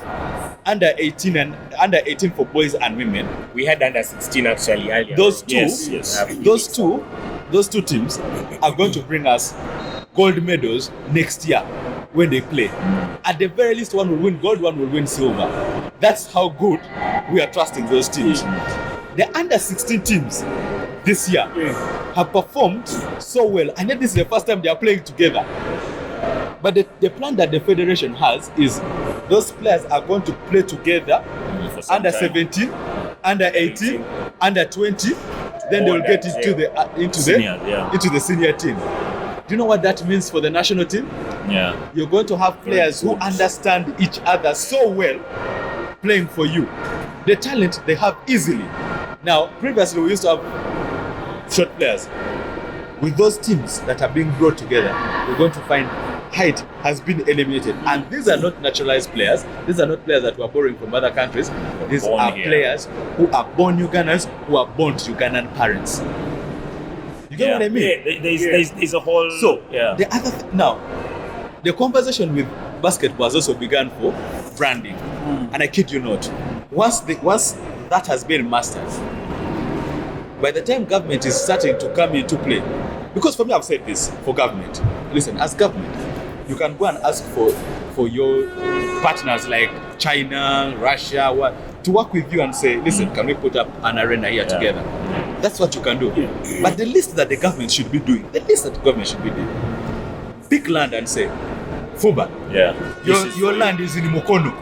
under 18 for boys and women. we had under 16 actually earlier. Those two, Yes. those two teams are going to bring us gold medals next year when they play. At the very least, one will win gold, one will win silver. That's how good we are trusting those teams. The under 16 teams this year have performed so well, and yet this is the first time they are playing together. But the plan that the federation has is those players are going to play together For some under time. 17, under 18, under 20. Then they will get into Senior, yeah. the senior team. Do you know what that means for the national team? Yeah. You're going to have players who understand each other so well playing for you. The talent they have easily. Now, previously we used to have short players. With those teams that are being brought together, we're going to find height has been eliminated. And these are not naturalized players. These are not players that were borrowing from other countries. These born are here. players who are born Ugandans, who are born to Ugandan parents. You get what I mean? Yeah, there's a whole. So yeah. the other now, the conversation with basketball has also begun for branding. And I kid you not, once that has been mastered, by the time government is starting to come into play, because for me, I've said this for government. Listen, as government, you can go and ask for your partners like China, Russia, to work with you and say, listen, can we put up an arena here together? That's what you can do. But the least that the government should be doing, pick land and say, Fuba, your land is in Mukono.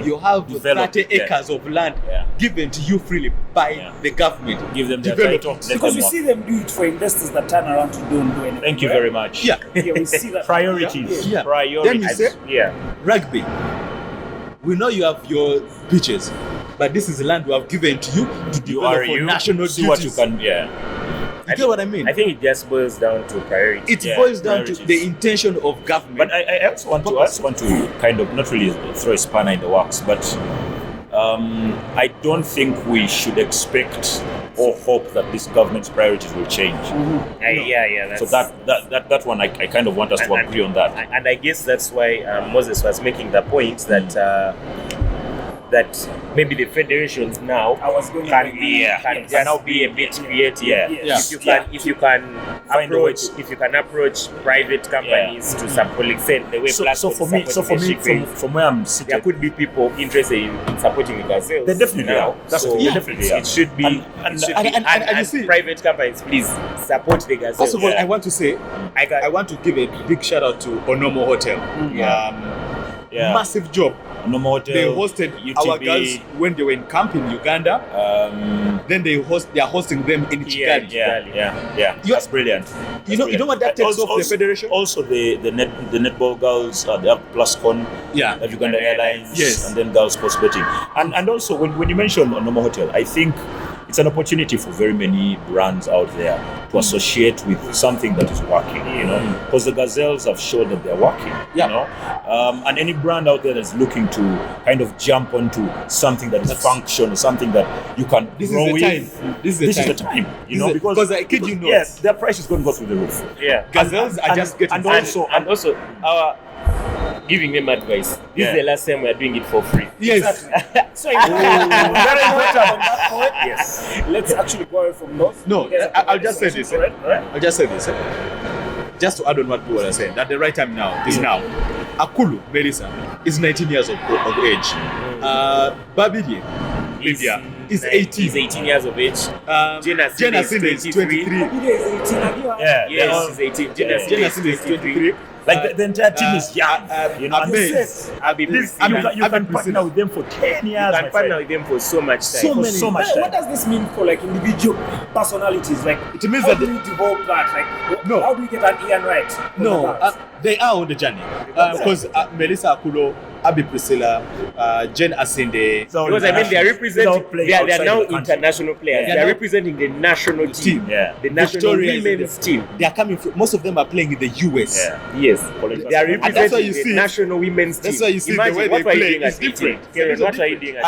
You have 30 acres of land given to you freely by the government. Give them their Develop. title. Because we see them do it for investors that turn around to don't do anything. Thank you very much. Yeah. We see that. Priorities. Yeah. Priorities. Then you say, rugby. We know you have your pitches, but this is land we have given to you to develop for national see duties. what you can. You get what I mean? I think it just boils down to priority. It boils down to the intention of government. But I also want to kind of not really throw a spanner in the works, but I don't think we should expect or hope that this government's priorities will change. That's, So that one I kind of want us to agree on that. And I guess that's why Moses was making the point that that maybe the federations now can now be a bit creative. If you can approach private companies to support, like say the way So for me, from where I'm sitting, there could be people interested in supporting the Gazelles. They definitely now. are. It should be. And you see, private companies, please support the Gazelles. First of all, I want to say, I want to give a big shout out to Onomo Hotel. Massive job. They hosted our girls when they were in camp in Uganda. Then they are hosting them in Kigali. That's brilliant. You know what that takes off the federation? Also the netball girls, they have Pluscon, the Uganda Airlines, and then girls sports betting. And also when you mention Onomo Hotel, I think it's an opportunity for very many brands out there to associate with something that is working, because the Gazelles have shown that they're working, and any brand out there that's looking to kind of jump onto something that is functional, something that you can grow with. This is the time, because I kid you not, their price is going to go through the roof. Gazelles are just getting and also our giving them advice. This is the last time we are doing it for free. Yes. So very important on that point. Yes. Let's actually go away from those. No, I'll just say this. I'll just say this. Just to add on what people are saying, that the right time now is now. Akulu Melissa is 19 years of age. Babidi Lydia is 18. He's 18 years of age. Jenna Sinde is 23. Yes, she's 18. Jenna Sinde is 23. Like the entire team is young. You can partner with them for 10 years. You can partner with them for so much time. So much time. What does this mean for like individual personalities? Like it means how that do we develop that? Like how do we get an Ian right? No, they are on the journey. Because Melissa Akulo, Abi Priscilla, Jen Asinde. Because I mean they are representing. They are now international players. They are representing the national team. The national women's team. They are coming from. Most of them are playing in the US. Yes, they are representing the national women's team. That's why you see Imagine, the way they play is different. Karen, what are you doing at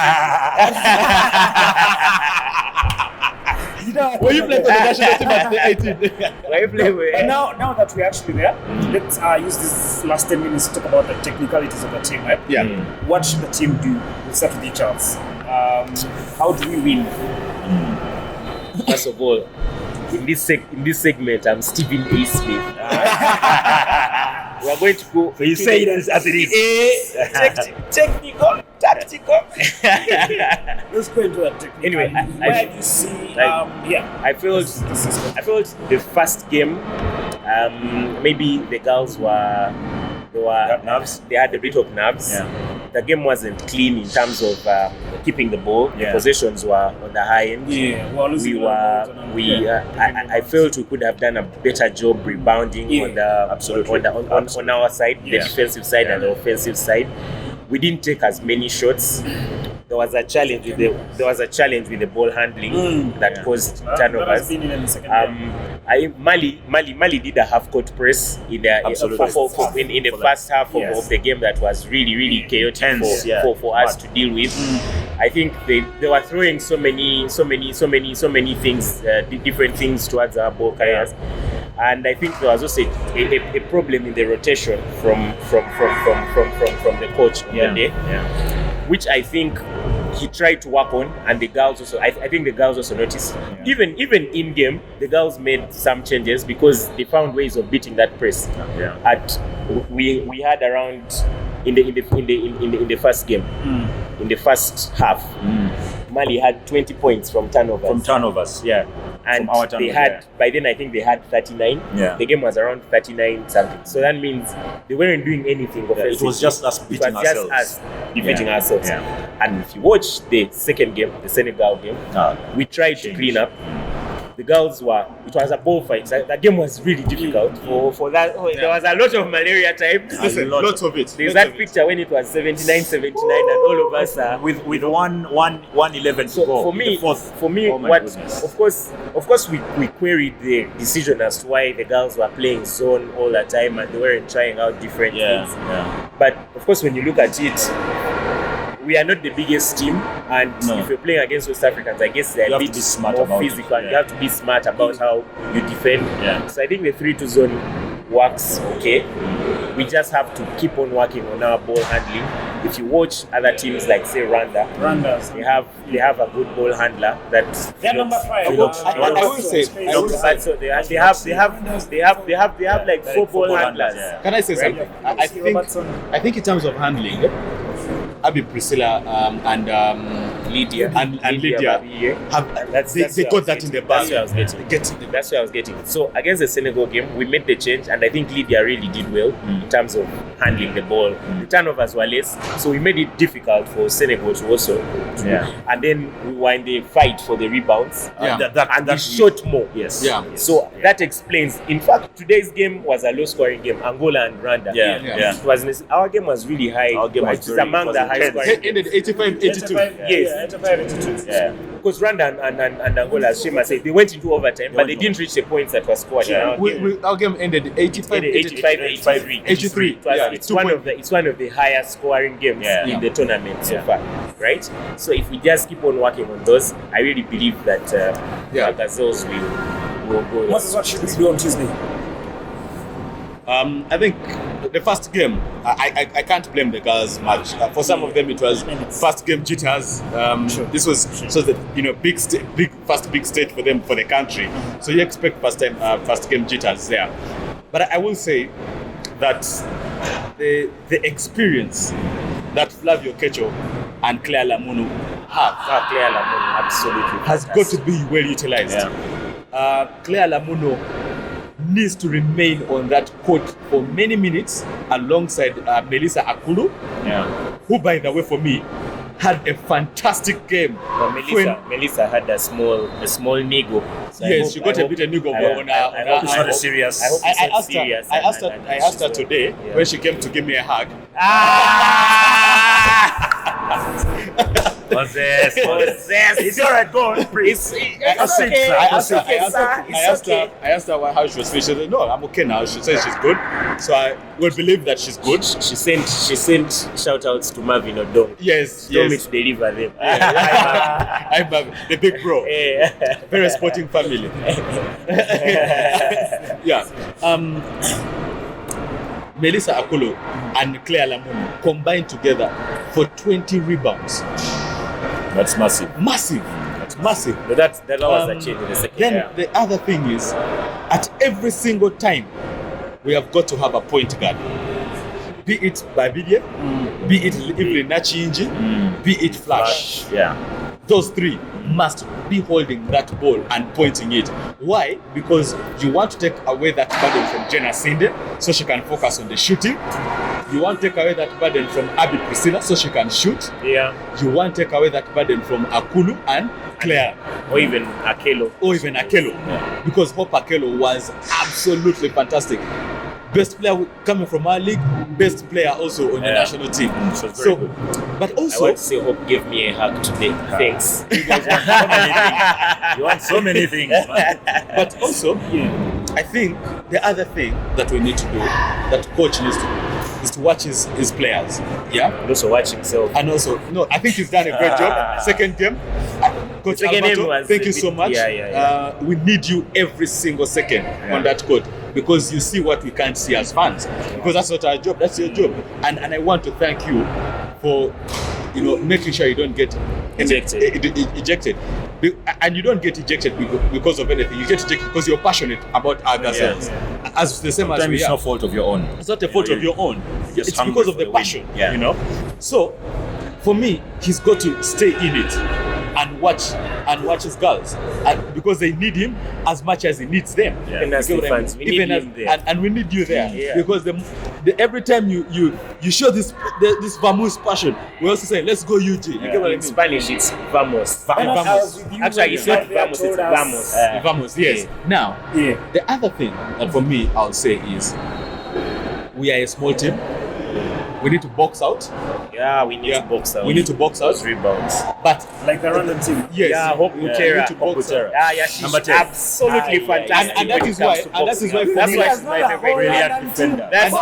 18? Were you playing for the national team at 18? Were you playing with? And now that we're actually there, let's use this last 10 minutes to talk about the technicalities of the team, right? Yeah. What should the team do? We'll start with each other. How do we win? First of all, in this segment, I'm Stephen A. Smith. We are going to go. So you say it as it is. Technical, tactical. Let's go into that technical. Anyway, where do you see? I felt the first game. Maybe the girls they had a bit of nerves. The game wasn't clean in terms of keeping the ball. The possessions were on the high end. I felt we could have done a better job rebounding on our side, the defensive side and the offensive side. We didn't take as many shots. There was a challenge with the ball handling that caused turnovers. Mali did a half-court press in the first half of the game that was really chaotic for us to deal with. I think they were throwing so many things, different things towards our ball carriers. And I think there was also a problem in the rotation from the coach on the day, which I think he tried to work on, and the girls also. I think the girls also noticed. Even in game, the girls made some changes because they found ways of beating that press. We had around in the first game, in the first half, Mali had 20 points from turnovers. And they had, by then I think they had 39. The game was around 39 something. So that means they weren't doing anything offensive. It was just us beating ourselves. Just us defeating ourselves. And if you watch the second game, the Senegal game, we tried to clean up. The girls it was a ball fight. That game was really difficult for that. There was a lot of malaria time. Lots of it. There's that picture when it was 79, and all of us with 1:11 to go. For me, of course we queried the decision as to why the girls were playing zone all the time and they weren't trying out different things. But of course, when you look at it, we are not the biggest team, and if you're playing against West Africans, I guess they're a bit more physical. You have to be smart about how you defend. So I think the 3-2 zone works okay. We just have to keep on working on our ball handling. If you watch other teams like say Rwanda, they have a good ball handler that they're number 5. I will say, so they have like 4 ball handlers. Can I say something? I think in terms of handling, Abby, Priscilla, and Lydia they got that in their bag. That's where I was getting. So against the Senegal game, we made the change, and I think Lydia really did well in terms of handling the ball. The turnovers were less, so we made it difficult for Senegal to also. And then we were in the fight for the rebounds, and we shot more. So that explains. In fact, today's game was a low-scoring game. Angola and Rwanda. It was our game was really high. Our game was among the high scoring. It ended 85-82. Yes. 85-82. Because Rwanda and Angola, as Shema said, they went into overtime, but they didn't reach the points that were scored. Our game ended 85-83. 83. It's one of the highest scoring games in the tournament so far, right? So if we just keep on working on those, I really believe that Gazelles will go. What should we do on Tuesday? I think the first game, I can't blame the girls much. For some of them, it was first game jitters. This was big stage for them, for the country. So you expect first game jitters there. But I will say that the experience that Flavio Kecho and Claire Lamuno has got to be well utilized. Claire Lamuno needs to remain on that court for many minutes alongside Melissa Akulu, who, by the way, for me, had a fantastic game. Melissa had a small nego. So she got a bit of nego on her. It's not serious. I asked her today when she came to give me a hug. It's all right, go on, please. I asked her how she was feeling. She said, "No, I'm okay now." She said she's good, so I will believe that she's good. She sent shout outs to Marvin Odong. Yes. Told me to deliver them. I'm the big bro. Very sporting family. Melissa Akolo and Claire Lamuno combined together for 20 rebounds. That's massive. That's massive. But that was a change in the second. Then the other thing is, at every single time, we have got to have a point guard. Be it Babide, be it Evelyn Nachinji, be it Flash. Those three must be holding that ball and pointing it. Why? Because you want to take away that burden from Jenna Sinde so she can focus on the shooting. You want to take away that burden from Abby Priscilla so she can shoot. You want to take away that burden from Akulu and Claire. Or even Akelo. Because Hope Akelo was absolutely fantastic. Best player coming from our league, best player also on the national team. But also, I want to say Hope gave me a hug today. Thanks. You want so many things, man. But also, I think the other thing that we need to do, that coach needs to do, is to watch his players. And also watch himself. And also, I think he's done a great job. Second game, Coach The second Alberto, name was thank a you so bit- much. yeah. We need you every single second on that court because you see what we can't see as fans. Because that's not our job, that's your job. And I want to thank you for making sure you don't get ejected. And you don't get ejected because of anything. You get ejected because you're passionate about our Gazelles. As the same as Sometimes we it's are. no fault of your own. It's not a fault of your own. Just It's hungry because of for the the win. passion, Yeah. So, for me, he's got to stay in it and watch his girls, and because they need him as much as he needs them. Yeah. Even as You get what I fans, mean? we need Even him there. and we need you there Yeah. because every time you show this vamoose passion, we also say let's go UG. You get what I In mean? Spanish, it's vamos. I was Vamos. with you Actually, when it's you not were there, vamos, told it's us- vamos. Vamos, yes. Yeah. Now, Yeah. the other thing that for me I'll say is we are a small team. We need to box out. Yeah, we need to box out. We need to box out. those rebounds. But Like the random team. yes, Yeah, Hope we Mutera. need to box out. Yeah, she's Number 10. absolutely fantastic. And that when is it comes why- to and that boxing is why out. for That's me- why There's she's not my a whole favorite. random defender. That's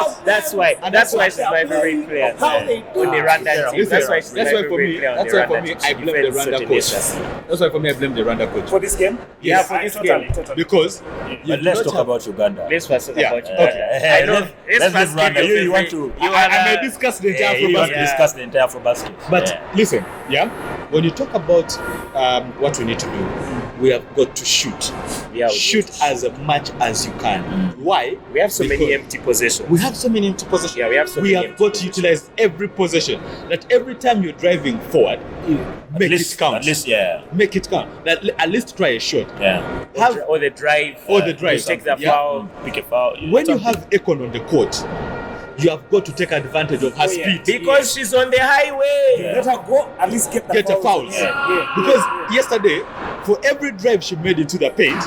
why she's my favorite player How they on the Rwanda team. Listen, That's why she's that's my why for me, favorite player on that's the why for Rwanda me, team. I She blame the defends Rwanda so coach. tenaciously. That's why for me, I blame the Rwanda coach. For this game? Yeah, for this totally, game. totally. Because you But let's do not talk have- about Uganda. Let's first talk Yeah, about you. okay. I know. Let's leave Rwanda. You want to? You I may discuss the entire You want to AfroBasket. discuss the entire AfroBasket. But Yeah. listen, when you talk about what we need to do, we have got to shoot. Yeah, we Shoot need to as much as you can. Why? We have so many Because empty possessions. we have so many empty possessions. Yeah, we have so We many have empty got to utilize every possession. That every time you're driving forward, make it count. At least, yeah. Make it count. At least try a shot. Yeah. Have or the drive. Or the drive. You take the Yeah. foul. Pick a foul. when you have Ekon on the court, you have got to take advantage of her Oh, yeah. speed. Because she's on the highway. Let her go, at least get the Get a foul. Yeah. Because yesterday, for every drive she made into the paint,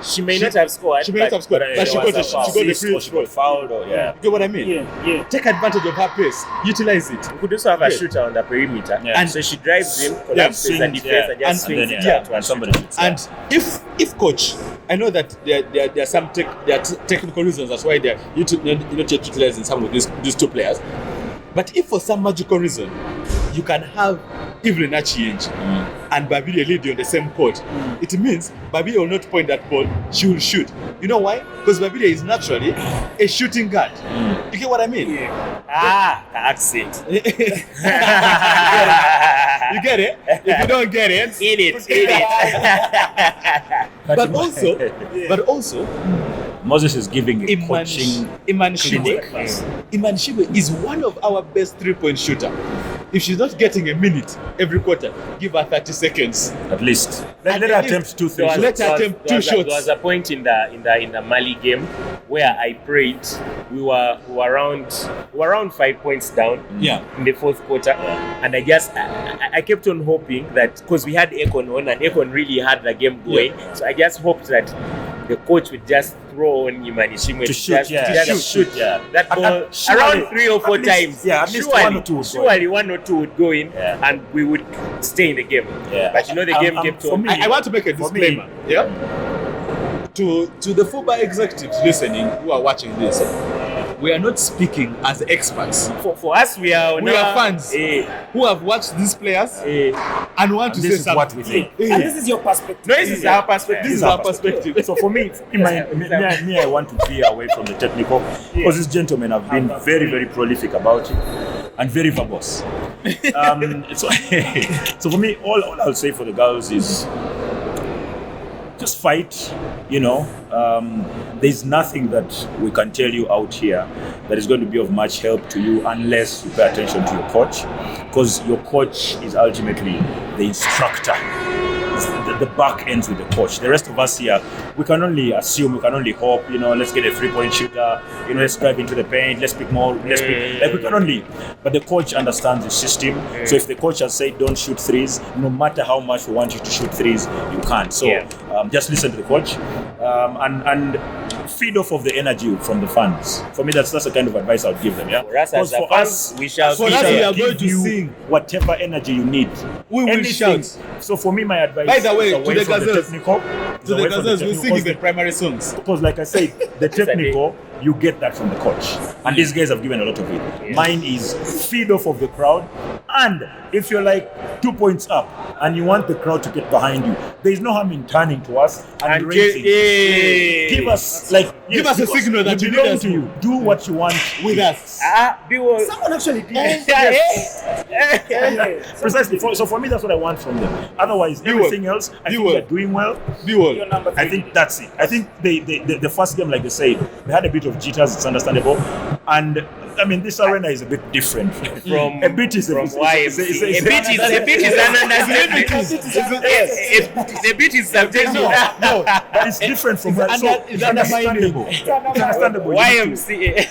She may not have scored. she may not have scored, but she got the free She throw. got fouled. Or, yeah. You get what I mean? Yeah. Take advantage of her pace, utilize it. We could also have a Yeah. shooter on the perimeter. Yeah. And so she drives him, collapses swings, and defends yeah. and just And swings then, it yeah. out to a And somebody shooter. shoots. And if coach, I know that there are some technical reasons that's why they're not utilizing some of these two players. But if for some magical reason you can have Evelyn Achienge and Babile lead you on the same court, it means Babile will not point that ball, she will shoot. You know why? Because Babile is naturally a shooting guard. You get what I mean? Accent. You get it? If you don't get it, In it. but also, Moses is giving a coaching Iman Shibe. Iman Shibe is one of our best 3-point shooter. If she's not getting a minute every quarter, give her 30 seconds. at least. Let At her least attempt 2-3 there was- shots. Let her attempt two There shots. was a point in the Mali game where I prayed. We were around 5 points down. Yeah. In the fourth quarter, and I kept on hoping that because we had Ekon on and Ekon really had the game going, so I just hoped that the coach would just throw on Imanishimwe To shoot, just shoot yeah. that ball And surely- around 3 or 4 at least- times. yeah, at least Surely- 1 or 2 would go surely 1 or 2 would go in, Yeah. and we would stay in the game. Yeah. But the game kept for on. me- I want to make a For me- disclaimer. Yeah. To the FUBA executives listening who are watching this, we are not speaking as experts. For us, we are fans who have watched these players and want to This say is something. what we think. And this is your perspective. No, this is our perspective. This is our perspective. So for me, I want to veer away from the technical because these gentlemen have been very, very prolific about it and very verbose. So for me, all I'll say for the girls is just fight. There's nothing that we can tell you out here that is going to be of much help to you unless you pay attention to your coach, because your coach is ultimately the instructor. The back ends with the coach. The rest of us here, we can only assume, we can only hope, let's get a 3-point shooter, let's drive into the paint, let's pick more, we can only, but the coach understands the system. So if the coach has said don't shoot threes, no matter how much we want you to shoot threes, you can't. So just listen to the coach and feed off of the energy from the fans. For me, that's the kind of advice I would give them. Yeah. For us as a fans, we shall for us, we are give going to you sing. whatever energy you need. We will Anything. shout. So for me, my advice. By the way, is to away the from Gazelles. technical. To the Gazelles, we sing in the primary songs. Because like I said, the technical you get that from the coach. And these guys have given a lot of it. Mine is feed off of the crowd. And if you're like 2 points up and you want the crowd to get behind you, there's no harm in turning to us and raising. Give us a signal that we you belong need us to you. Do what you want with us. Someone actually did. Precisely. So for me, that's what I want from them. Otherwise, everything else, I think they're doing well. I think that's it. I think the first game, like they said, they had a bit of jitters. It's understandable. And I mean, this arena is a bit different from a bit is an understatement. A bit is subjective. No, but it's different from that. So it's understandable. It's understandable. YMCA.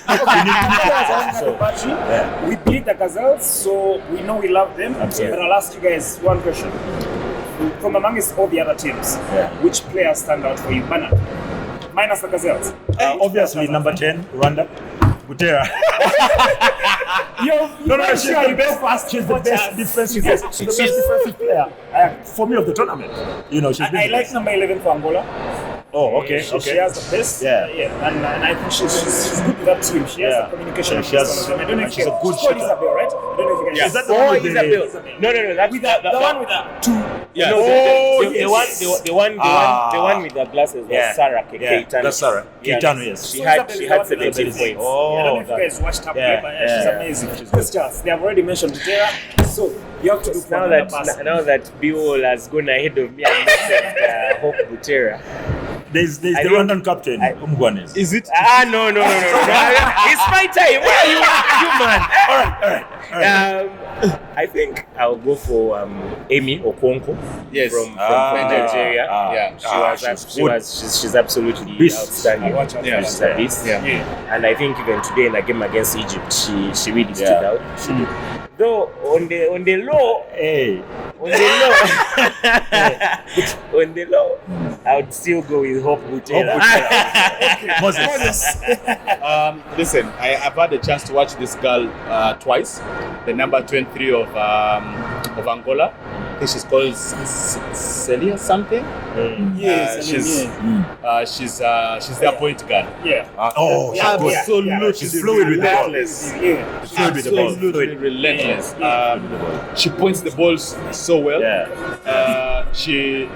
We beat the Gazelles, so we know we love them. Absolutely. But I'll ask you guys one question. From amongst all the other teams, which players stand out for you? Bernard, minus the Gazelles. Obviously, number 10, Rwanda. Butera. She's the best defensive player for me of the tournament. You know, she's been I like number 11 for Angola. Oh, okay. She has the best. And I think she's good with that team. She has the communication. She has. I don't know if she's a good shooter. shooter. Isabel, right? I don't know if you guys. Is that the one with Isabel? No. That's the one with the two. The one with the glasses was Sarah Keitano. That's Sarah. Keitano, yes. She had 17 points. I don't know if you guys watched her play, but she's amazing. They have already mentioned Butera, so you have to do now that Biol has gone ahead of me and mentioned Hope Butera. There's the Rwandan captain, Umgwanes. Is it? No. It's my time. Where are you man? All right. I think I'll go for Amy Okonkwo from Nigeria. She's absolutely outstanding. She's a beast. And I think even today in the game against Egypt, she really stood out. Though on the low, I would still go with Hope Butera. Moses. Listen, I've had a chance to watch this girl twice. The number 23 of Angola. I think she's called Celia something. She's their point guard. She's fluid with the ball. Absolutely relentless. She points the balls so well. She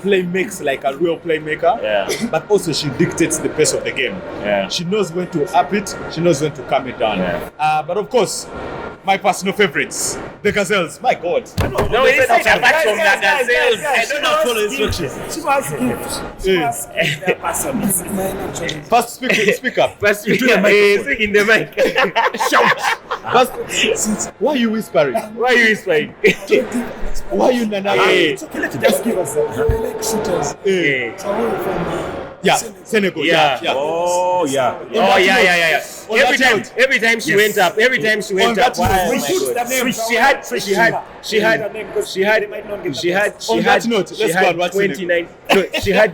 makes like a real playmaker. But also she dictates the pace of the game. She knows when to up it. She knows when to calm it down. But of course, my personal favorites, the Gazelles. My God. No, it's not apart from the Gazelles. I don't know follow instructions. She must give their person. First, speak up. First, speak in the mic. Shout. First, why are you whispering? Why are you whispering? Why are you nana? It's okay, let's just give us that. They like shooters. Senegal. Oh, yeah. Every time she went up, she had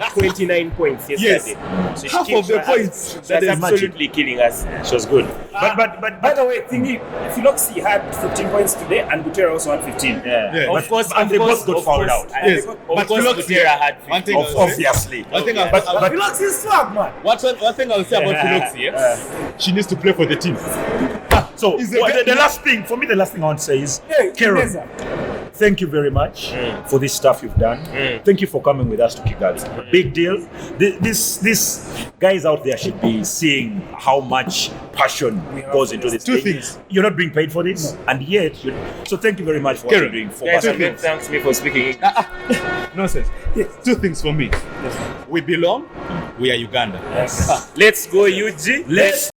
29 points yesterday. So half of the points. That's absolutely killing us. She was good. But by the way, thingy, Philoxy had 15 points today, and Butera also had 15. Of course, they both got fouled out. Of course, Butera had 15. Obviously. But Philoxy is swag, man. One thing I'll say about Philoxy, she needs to play for the team. So the last thing I want to say is, Karen, thank you very much for this stuff you've done. Thank you for coming with us to Kigali. Big deal. This guys out there should be seeing how much passion goes into this. Two things. You're not being paid for this, and yet so thank you very much for what you're doing for us. Thanks me for speaking. Nonsense. Two things for me. We belong. We are Uganda. Let's go, UG. Let's